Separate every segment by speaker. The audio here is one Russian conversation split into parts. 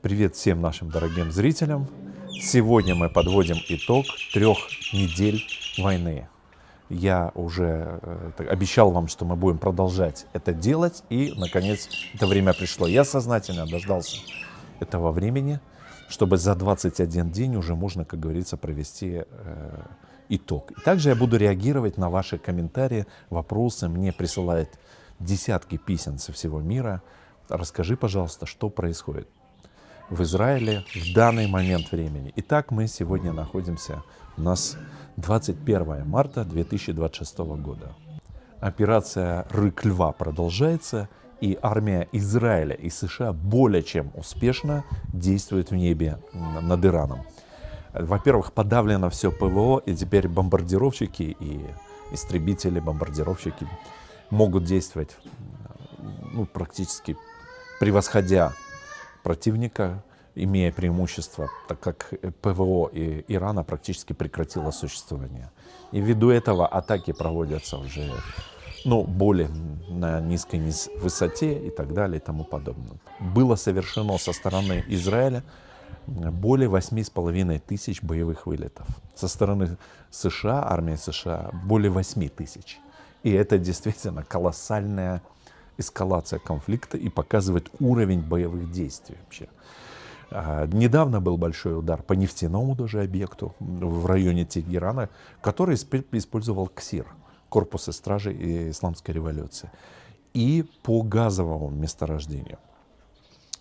Speaker 1: Привет всем нашим дорогим зрителям. Сегодня мы подводим итог 3 недель войны. Я уже обещал вам, что мы будем продолжать это делать, и, наконец, это время пришло. Я сознательно дождался этого времени, чтобы за 21 день уже можно, как говорится, провести итог. И также я буду реагировать на ваши комментарии, вопросы. Мне присылают десятки писем со всего мира. Расскажи, пожалуйста, что происходит в Израиле в данный момент времени. Итак, мы сегодня находимся, у нас 21 марта 2026 года. Операция «Рык льва» продолжается, и армия Израиля и США более чем успешно действует в небе над Ираном. Во-первых, подавлено все ПВО, и теперь бомбардировщики и истребители, бомбардировщики могут действовать практически превосходя противника, имея преимущество, так как ПВО Ирана практически прекратило существование. И ввиду этого атаки проводятся уже более на низкой высоте и так далее и тому подобное. Было совершено со стороны Израиля более 8,5 тысяч боевых вылетов. Со стороны США, армии США, более 8 тысяч. И это действительно колоссальная эскалация конфликта и показывает уровень боевых действий вообще. Недавно был большой удар по нефтяному даже объекту в районе Тегерана, который использовал КСИР, корпусы стражей исламской революции, и по газовому месторождению.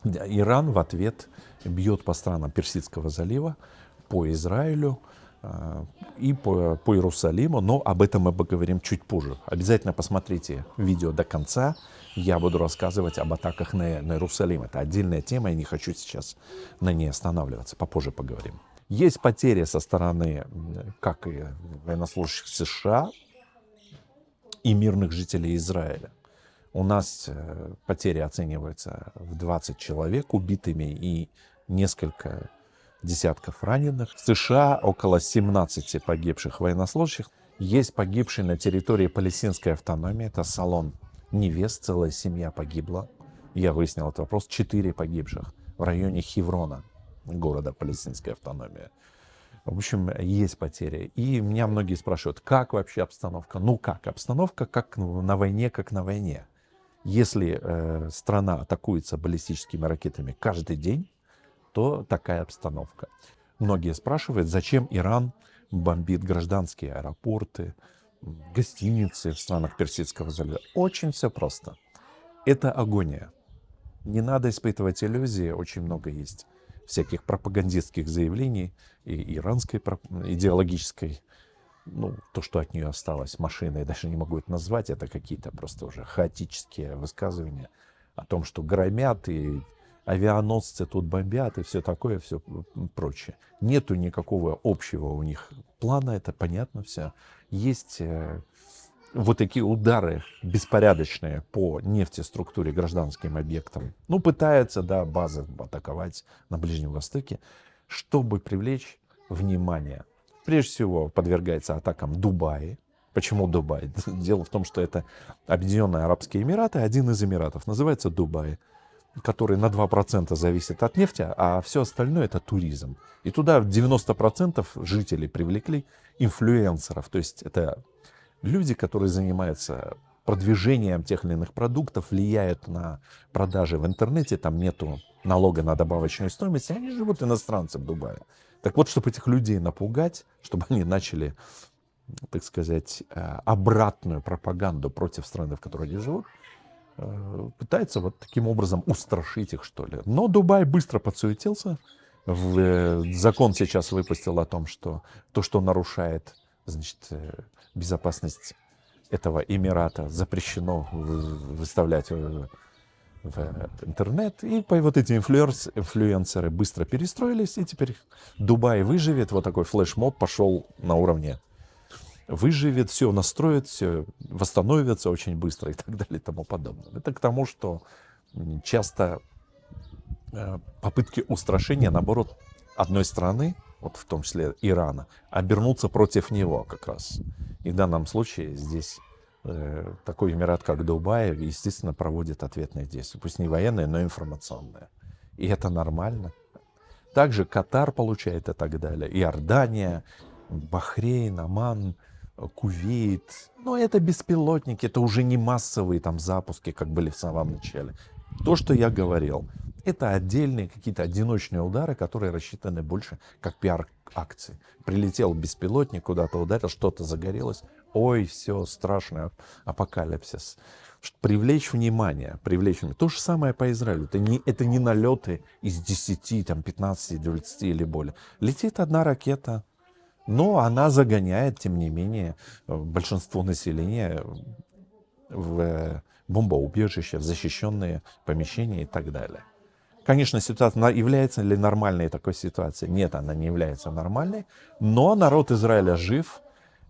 Speaker 1: Иран в ответ бьет по странам Персидского залива, по Израилю и по Иерусалиму, но об этом мы поговорим чуть позже. Обязательно посмотрите видео до конца. Я буду рассказывать об атаках на Иерусалим. Это отдельная тема, я не хочу сейчас на ней останавливаться. Попозже поговорим. Есть потери со стороны как и военнослужащих США и мирных жителей Израиля. У нас потери оцениваются в 20 человек убитыми и несколько десятков раненых. В США около 17 погибших военнослужащих. Есть погибшие на территории палестинской автономии. Это Салон невест, целая семья погибла. Я выяснил этот вопрос. 4 погибших в районе Хеврона, города палестинской автономии. В общем, есть потери. И меня многие спрашивают, как вообще обстановка? Как обстановка, как на войне, как на войне. Если страна атакуется баллистическими ракетами каждый день, то такая обстановка. Многие спрашивают, зачем Иран бомбит гражданские аэропорты, гостиницы в странах Персидского залива. Очень все просто. Это агония. Не надо испытывать иллюзии, очень много есть всяких пропагандистских заявлений и иранской идеологической, то, что от нее осталось, машины, я даже не могу это назвать, это какие-то просто уже хаотические высказывания о том, что громят и авианосцы тут бомбят и все такое, все прочее. Нету никакого общего у них плана, это понятно все. Есть вот такие удары беспорядочные по нефтеструктуре, гражданским объектам. Пытаются, базы атаковать на Ближнем Востоке, чтобы привлечь внимание. Прежде всего подвергается атакам Дубай. Почему Дубай? Дело в том, что это Объединенные Арабские Эмираты, один из Эмиратов, называется Дубай, который на 2% зависит от нефти, а все остальное это туризм. И туда 90% жителей привлекли инфлюенсеров, то есть это люди, которые занимаются продвижением тех или иных продуктов, влияют на продажи в интернете, там нету налога на добавочную стоимость, и они живут иностранцы в Дубае. Так вот, чтобы этих людей напугать, чтобы они начали, так сказать, обратную пропаганду против страны, в которой они живут, пытается вот таким образом устрашить их, что ли. Но Дубай быстро подсуетился. Закон сейчас выпустил о том, что то, что нарушает, безопасность этого Эмирата, запрещено выставлять в интернет. И вот эти инфлюенсеры быстро перестроились, и теперь Дубай выживет. Вот такой флешмоб пошел на уровне. Выживет, все настроит, все восстановится очень быстро и так далее и тому подобное. Это к тому, что часто попытки устрашения, наоборот, одной страны, вот в том числе Ирана, обернуться против него как раз. И в данном случае здесь такой Эмират, как Дубай, естественно, проводит ответные действия. Пусть не военные, но информационные. И это нормально. Также Катар получает и так далее. Иордания, Бахрейн, Оман, Кувейт. Но это беспилотники, это уже не массовые там запуски, как были в самом начале. То, что я говорил, это отдельные какие-то одиночные удары, которые рассчитаны больше как пиар-акции. Прилетел беспилотник, куда-то ударил, что-то загорелось. Ой, все, страшно, апокалипсис. Привлечь внимание, привлечь внимание. То же самое по Израилю. Это не налеты из 10, там, 15, 20 или более. Летит одна ракета, но она загоняет, тем не менее, большинство населения в бомбоубежища, в защищенные помещения и так далее. Конечно, ситуация, является ли нормальной такой ситуацией? Нет, она не является нормальной, но народ Израиля жив.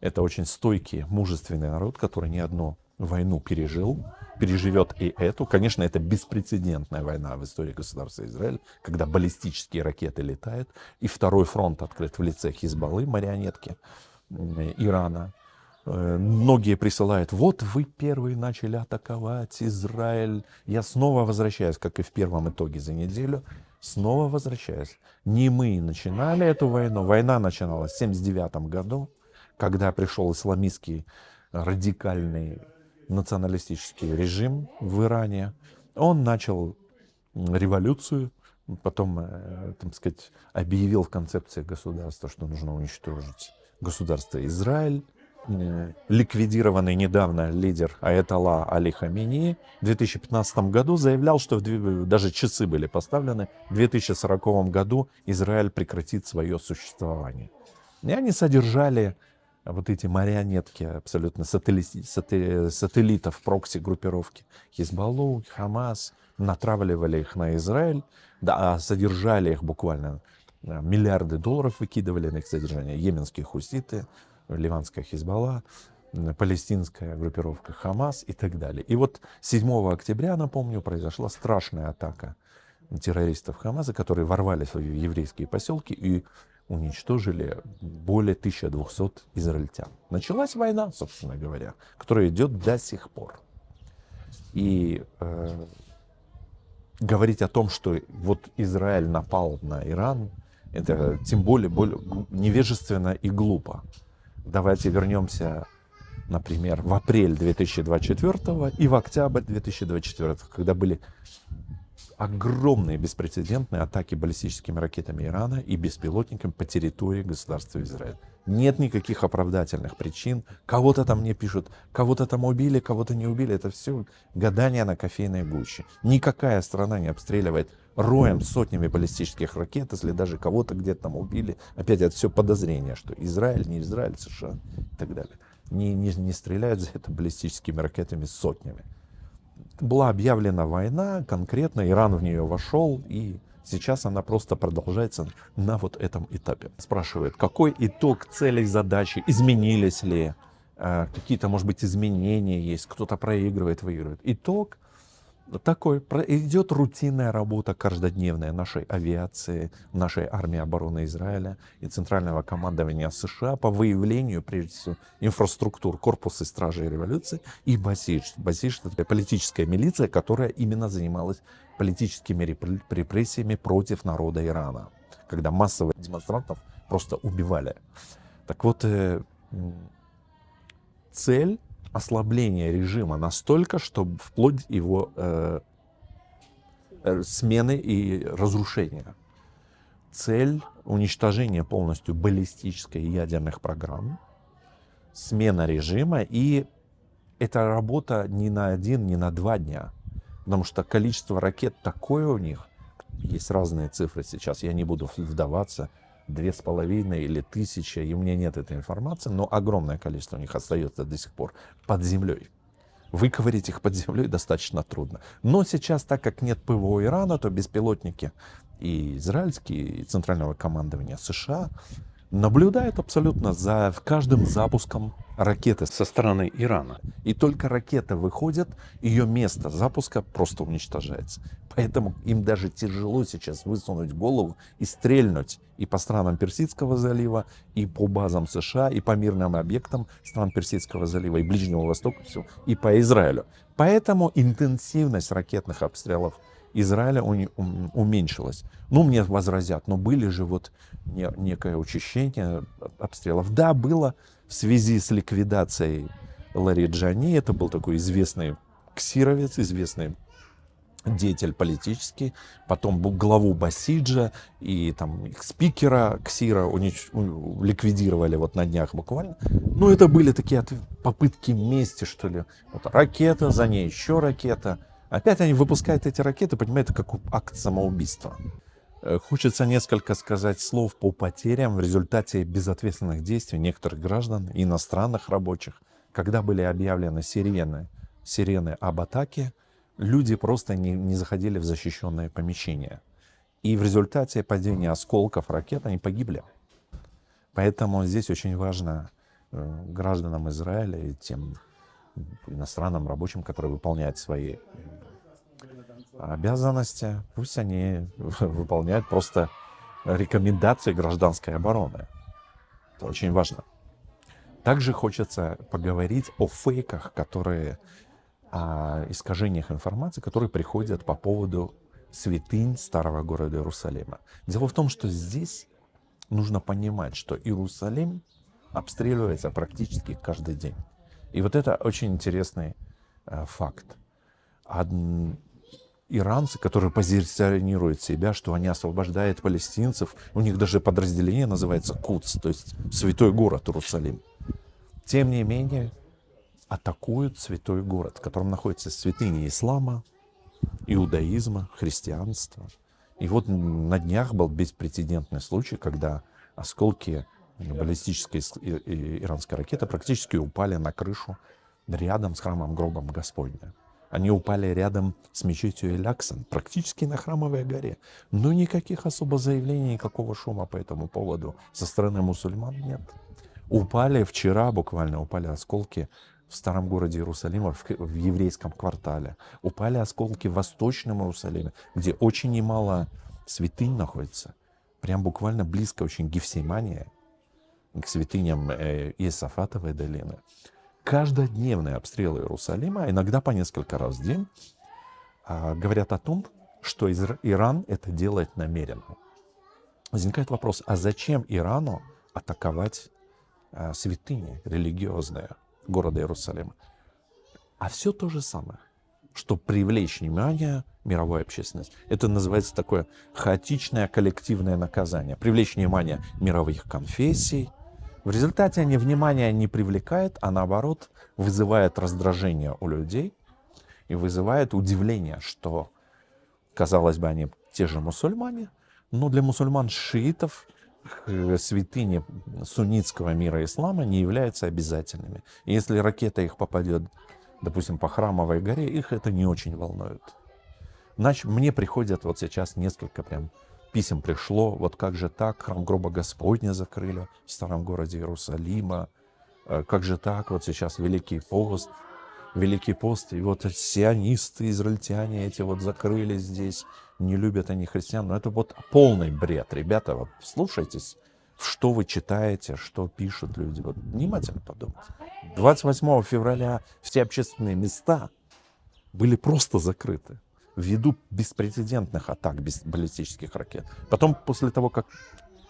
Speaker 1: Это очень стойкий, мужественный народ, который не одну войну переживет и эту. Конечно, это беспрецедентная война в истории государства Израиль, когда баллистические ракеты летают, и второй фронт открыт в лице Хизбаллы, марионетки Ирана. Многие присылают, вот вы первые начали атаковать Израиль. Я снова возвращаюсь, как и в первом итоге за неделю, снова возвращаюсь. Не мы начинали эту войну, война начиналась в 1979 году, когда пришел исламистский радикальный националистический режим в Иране. Он начал революцию, потом, так сказать, объявил в концепции государства, что нужно уничтожить государство Израиль. Ликвидированный недавно лидер Аятолла Али Хаменеи в 2015 году заявлял, что даже часы были поставлены, в 2040 году Израиль прекратит свое существование. И они содержали вот эти марионетки абсолютно сателлитов прокси-группировки Хизбаллу, Хамас, натравливали их на Израиль, да, содержали их буквально, миллиарды долларов выкидывали на их содержание. Йеменские хуситы, ливанская Хизбалла, палестинская группировка Хамас и так далее. И вот 7 октября, напомню, произошла страшная атака террористов Хамаса, которые ворвались в еврейские поселки и уничтожили более 1200 израильтян. Началась война, собственно говоря, которая идет до сих пор. И говорить о том, что вот Израиль напал на Иран, это тем более невежественно и глупо. Давайте вернемся, например, в апрель 2024 и в октябрь 2024, когда были огромные беспрецедентные атаки баллистическими ракетами Ирана и беспилотниками по территории государства Израиль. Нет никаких оправдательных причин. Кого-то там не пишут, кого-то там убили, кого-то не убили. Это все гадание на кофейной гуще. Никакая страна не обстреливает роем сотнями баллистических ракет, если даже кого-то где-то там убили. Опять это все подозрение, что Израиль, не Израиль, США и так далее. Не стреляют за это баллистическими ракетами сотнями. Была объявлена война, конкретно Иран в нее вошел, и сейчас она просто продолжается на вот этом этапе. Спрашивают, какой итог целей, задачи, изменились ли, какие-то, может быть, изменения есть, кто-то проигрывает, выигрывает. Итог такой, идет рутинная работа каждодневная нашей авиации, нашей армии обороны Израиля и Центрального командования США по выявлению, прежде всего, инфраструктур корпуса стражей революции и Басидж. Басидж — это политическая милиция, которая именно занималась политическими репрессиями против народа Ирана, когда массовых демонстрантов просто убивали. Так вот, цель ослабление режима настолько, чтобы вплоть его смены и разрушения. Цель уничтожения полностью баллистической и ядерных программ, смена режима, и это работа не на 1, не на 2 дня, потому что количество ракет такое у них, есть разные цифры сейчас, я не буду вдаваться, 2,5 или 1000, и у меня нет этой информации, но огромное количество у них остается до сих пор под землей. Выковырять их под землей достаточно трудно. Но сейчас, так как нет ПВО Ирана, то беспилотники и израильские, и Центрального командования США наблюдают абсолютно за каждым запуском ракеты со стороны Ирана. И только ракета выходит, ее место запуска просто уничтожается. Поэтому им даже тяжело сейчас высунуть голову и стрельнуть и по странам Персидского залива, и по базам США, и по мирным объектам стран Персидского залива, и Ближнего Востока, все, и по Израилю. Поэтому интенсивность ракетных обстрелов Израиля уменьшилось. Ну, мне возразят, но были же вот некое учащение обстрелов. Да, было в связи с ликвидацией Лариджани, это был такой известный ксировец, известный деятель политический, потом главу Басиджа и там их спикера Ксира ликвидировали вот на днях буквально. Ну, это были такие попытки мести, что ли. Вот ракета, за ней еще ракета. Опять они выпускают эти ракеты, понимаете, как акт самоубийства. Хочется несколько сказать слов по потерям в результате безответственных действий некоторых граждан, иностранных рабочих. Когда были объявлены сирены об атаке, люди просто не заходили в защищенные помещения. И в результате падения осколков ракет они погибли. Поэтому здесь очень важно гражданам Израиля и тем иностранным рабочим, которые выполняют свои обязанности, пусть они выполняют просто рекомендации гражданской обороны. Это очень важно. Также хочется поговорить о фейках, о искажениях информации, которые приходят по поводу святынь старого города Иерусалима. Дело в том, что здесь нужно понимать, что Иерусалим обстреливается практически каждый день. И вот это очень интересный факт. Иранцы, которые позиционируют себя, что они освобождают палестинцев, у них даже подразделение называется Кудс, то есть святой город Иерусалим. Тем не менее, атакуют святой город, в котором находятся святыни ислама, иудаизма, христианства. И вот на днях был беспрецедентный случай, когда осколки баллистической иранской ракеты практически упали на крышу рядом с храмом Гробом Господня. Они упали рядом с мечетью Эль-Акса, практически на Храмовой горе. Но никаких особо заявлений, никакого шума по этому поводу со стороны мусульман нет. Упали вчера, буквально упали осколки в старом городе Иерусалима, в еврейском квартале. Упали осколки в Восточном Иерусалиме, где очень немало святынь находится. Прям буквально близко очень Гефсимания, к святыням Иосафатовой долины. Каждодневные обстрелы Иерусалима, иногда по несколько раз в день, говорят о том, что Иран это делает намеренно. Возникает вопрос, а зачем Ирану атаковать святыни религиозные города Иерусалима? А все то же самое, чтобы привлечь внимание мировой общественности. Это называется такое хаотичное коллективное наказание. Привлечь внимание мировых конфессий. В результате они внимания не привлекают, а наоборот вызывает раздражение у людей и вызывает удивление, что, казалось бы, они те же мусульмане, но для мусульман-шиитов святыни суннитского мира ислама не являются обязательными. И если ракета их попадет, допустим, по Храмовой горе, их это не очень волнует. Значит, мне приходят вот сейчас несколько прям писем пришло, вот как же так, храм Гроба Господня закрыли в старом городе Иерусалима, как же так, вот сейчас Великий пост, и вот сионисты, израильтяне эти вот закрыли здесь, не любят они христиан, но это вот полный бред, ребята, вот слушайтесь, что вы читаете, что пишут люди, вот внимательно подумайте. 28 февраля все общественные места были просто закрыты ввиду беспрецедентных атак баллистических ракет. Потом, после того, как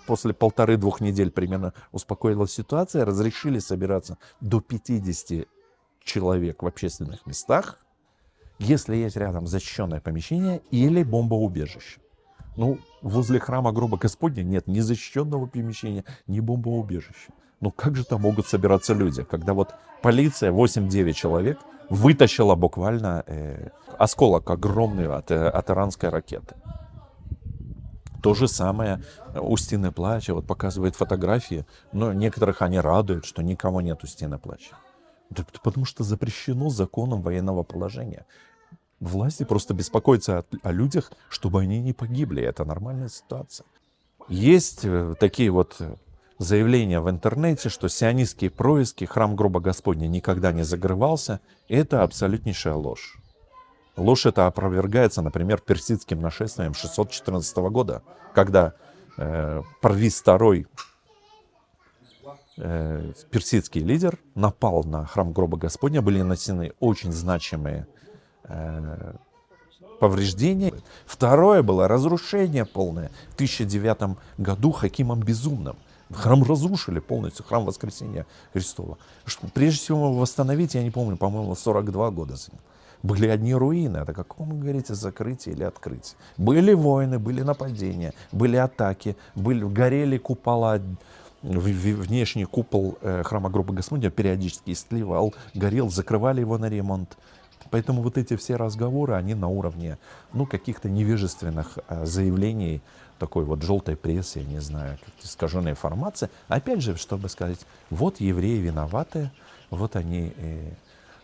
Speaker 1: после 1,5-2 недель примерно успокоилась ситуация, разрешили собираться до 50 человек в общественных местах, если есть рядом защищенное помещение или бомбоубежище. Ну, возле храма Гроба Господня нет ни защищенного помещения, ни бомбоубежища. Ну, как же там могут собираться люди, когда вот полиция, 8-9 человек, вытащила буквально осколок огромный от иранской ракеты. То же самое у Стены Плача, вот показывает фотографии, но некоторых они радуют, что никого нет у Стены Плача. Да, потому что запрещено законом военного положения. Власти просто беспокоятся о людях, чтобы они не погибли. Это нормальная ситуация. Есть такие вот заявления в интернете, что сионистские происки, храм Гроба Господня никогда не закрывался. Это абсолютнейшая ложь. Ложь эта опровергается, например, персидским нашествием 614 года, когда Парвиз II, персидский лидер, напал на храм Гроба Господня, были нанесены очень значимые повреждения. Второе было разрушение полное. В 1009 году Хакимом Безумным. Храм разрушили полностью, храм Воскресения Христова. Прежде всего его восстановить, я не помню, по-моему, 42 года заняло. Были одни руины. Это каком, вы говорите, закрытие или открытие? Были войны, были нападения, были атаки, горели купола. Внешний купол храма Гроба Господня периодически истлевал, горел, закрывали его на ремонт. Поэтому вот эти все разговоры, они на уровне каких-то невежественных заявлений, такой вот желтой прессы, я не знаю, искаженной информации. Опять же, чтобы сказать, вот евреи виноваты, вот они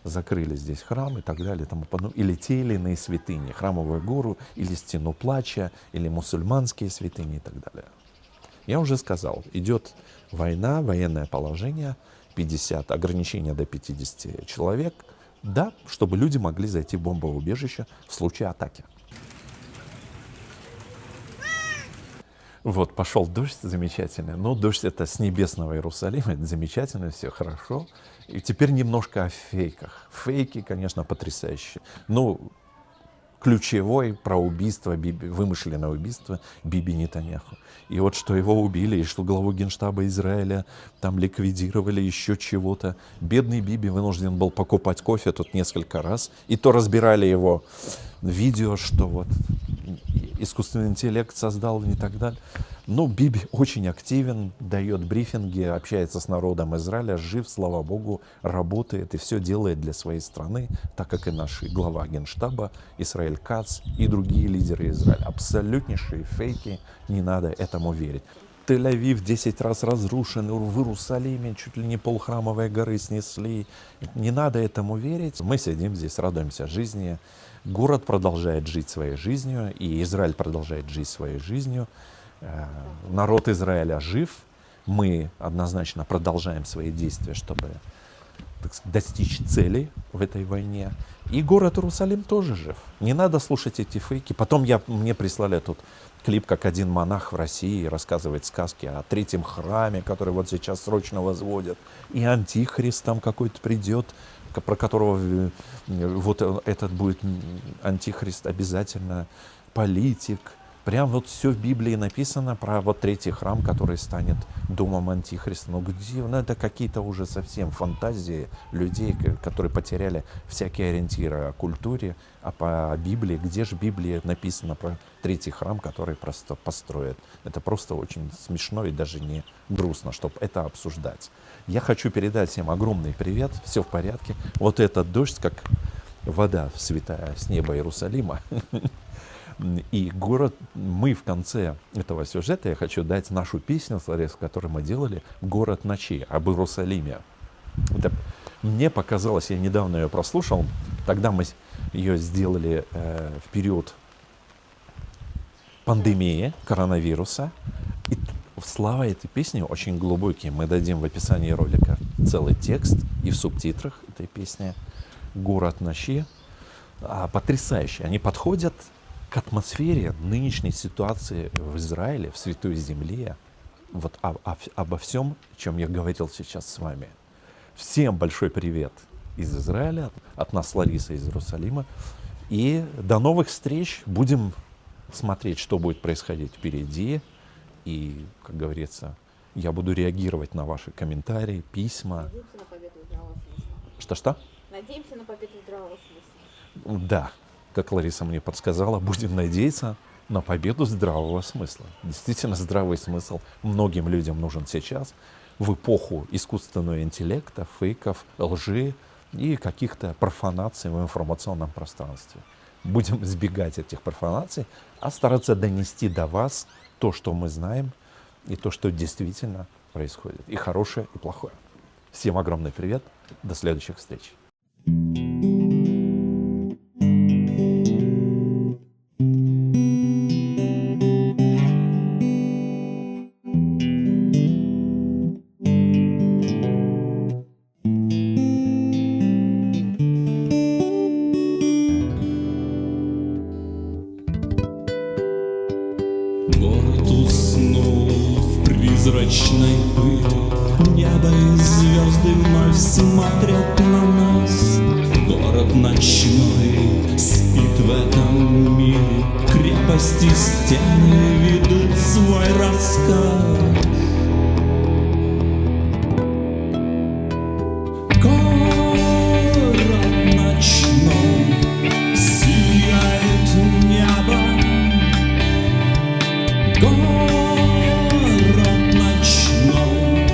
Speaker 1: закрыли здесь храм и так далее, или те или иные святыни, храмовую гору, или стену плача, или мусульманские святыни и так далее. Я уже сказал, идет война, военное положение, ограничения до 50 человек, да, чтобы люди могли зайти в бомбоубежище в случае атаки. Вот, пошел дождь замечательный. Но дождь это с небесного Иерусалима, это замечательно, все хорошо. И теперь немножко о фейках. Фейки, конечно, потрясающие. Ключевой про убийство, вымышленное убийство Биби Нетаньяху. И вот что его убили, и что главу Генштаба Израиля там ликвидировали, еще чего-то. Бедный Биби вынужден был покупать кофе тут несколько раз. И то разбирали его видео, что вот искусственный интеллект создал и так далее. Но Биби очень активен, дает брифинги, общается с народом Израиля, жив, слава Богу, работает и все делает для своей страны, так как и наш глава Генштаба Исраэль Кац и другие лидеры Израиля. Абсолютнейшие фейки, не надо этому верить. Тель-Авив 10 раз разрушен, в Иерусалиме чуть ли не полхрамовой горы снесли. Не надо этому верить. Мы сидим здесь, радуемся жизни. Город продолжает жить своей жизнью, и Израиль продолжает жить своей жизнью. Народ Израиля жив. Мы однозначно продолжаем свои действия, чтобы достичь целей в этой войне. И город Иерусалим тоже жив. Не надо слушать эти фейки. Потом мне прислали тут клип, как один монах в России рассказывает сказки о третьем храме, который вот сейчас срочно возводят. И антихрист там какой-то придет, про которого вот этот будет антихрист обязательно, политик. Прям вот все в Библии написано про вот третий храм, который станет домом антихриста. Но где? Это какие-то уже совсем фантазии людей, которые потеряли всякие ориентиры о культуре, а по Библии. Где же в Библии написано про третий храм, который просто построят? Это просто очень смешно и даже не грустно, чтобы это обсуждать. Я хочу передать всем огромный привет, все в порядке. Вот этот дождь, как вода святая с неба Иерусалима. И город, мы в конце этого сюжета, я хочу дать нашу песню, которую мы делали, «Город ночи», об Иерусалиме. Это мне показалось, я недавно ее прослушал, тогда мы ее сделали в период пандемии, коронавируса. И слова этой песни очень глубокие. Мы дадим в описании ролика целый текст и в субтитрах этой песни «Город ночи». Потрясающие. Они подходят к атмосфере нынешней ситуации в Израиле, в Святой Земле, вот обо всем, о чем я говорил сейчас с вами. Всем большой привет из Израиля, от нас Лариса из Иерусалима. И до новых встреч. Будем смотреть, что будет происходить впереди. И, как говорится, я буду реагировать на ваши комментарии, письма.
Speaker 2: Надеемся на победу здравого смысла.
Speaker 1: Что-что?
Speaker 2: Надеемся на победу здравого смысла.
Speaker 1: Да. Как Лариса мне подсказала, будем надеяться на победу здравого смысла. Действительно, здравый смысл многим людям нужен сейчас, в эпоху искусственного интеллекта, фейков, лжи и каких-то профанаций в информационном пространстве. Будем избегать этих профанаций, а стараться донести до вас то, что мы знаем, и то, что действительно происходит, и хорошее, и плохое. Всем огромный привет, до следующих встреч.
Speaker 3: Город уснул в призрачной пыли, небо и звезды вновь смотрят на нас. Город Город ночной спит в этом мире, крепости стены ведут свой рассказ. Город ночной сияет небо, город ночной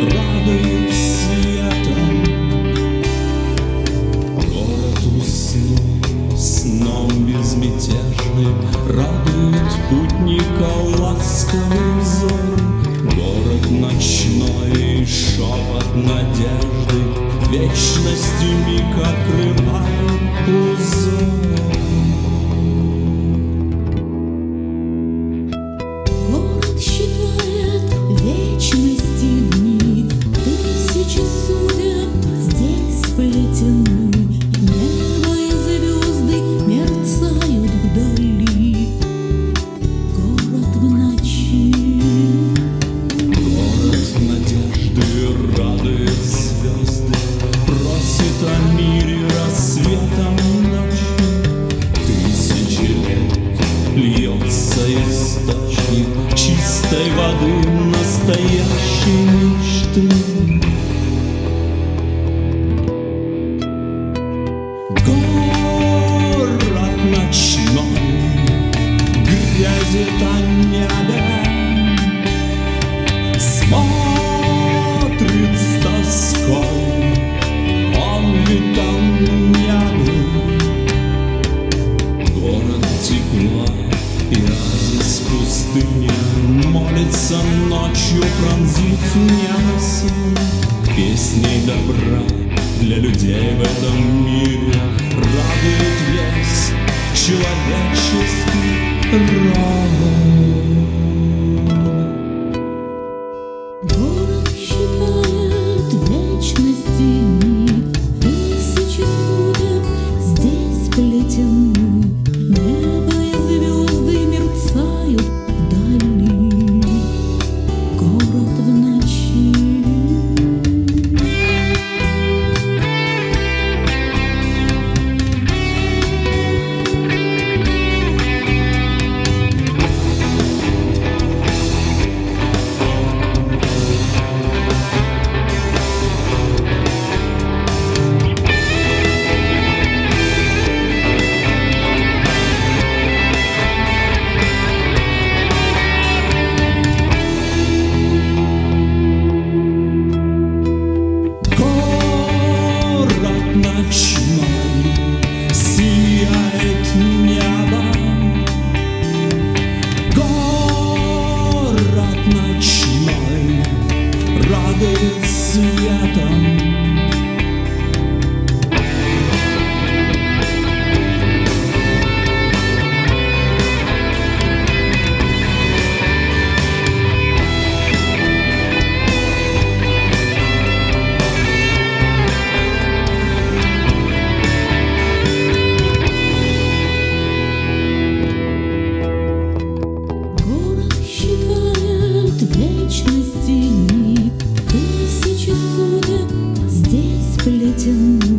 Speaker 3: радует светом. Город уснул сном безмятежным, радует путника ласковый взор. Город ночной, шепот надежды, вечностью миг открывает узор.
Speaker 4: Город считает вечности дни, тысячи судеб здесь сплетены. Небо и звезды мерцают вдали. Город в ночи.
Speaker 3: Город надежды радует звезды, просит о мире рассветом ночи. Тысячи лет льется источник чистой воды, настоящей мечты. Город ночной грязит о небе, смотрит с тоской, он ли там небо. Город тепла и оазис пустыня, молится ночью, пронзив небо сон. Песней добра для людей в этом мире радует весь человеческий род.
Speaker 4: Город считает вечности дни, тысячи судеб здесь сплетены. Небо и звезды мерцают вдали. Город в ночи.
Speaker 3: Город ночной сияет небо, город ночной радует светом.
Speaker 4: Город считает вечности дни, тысячи судеб здесь сплетены.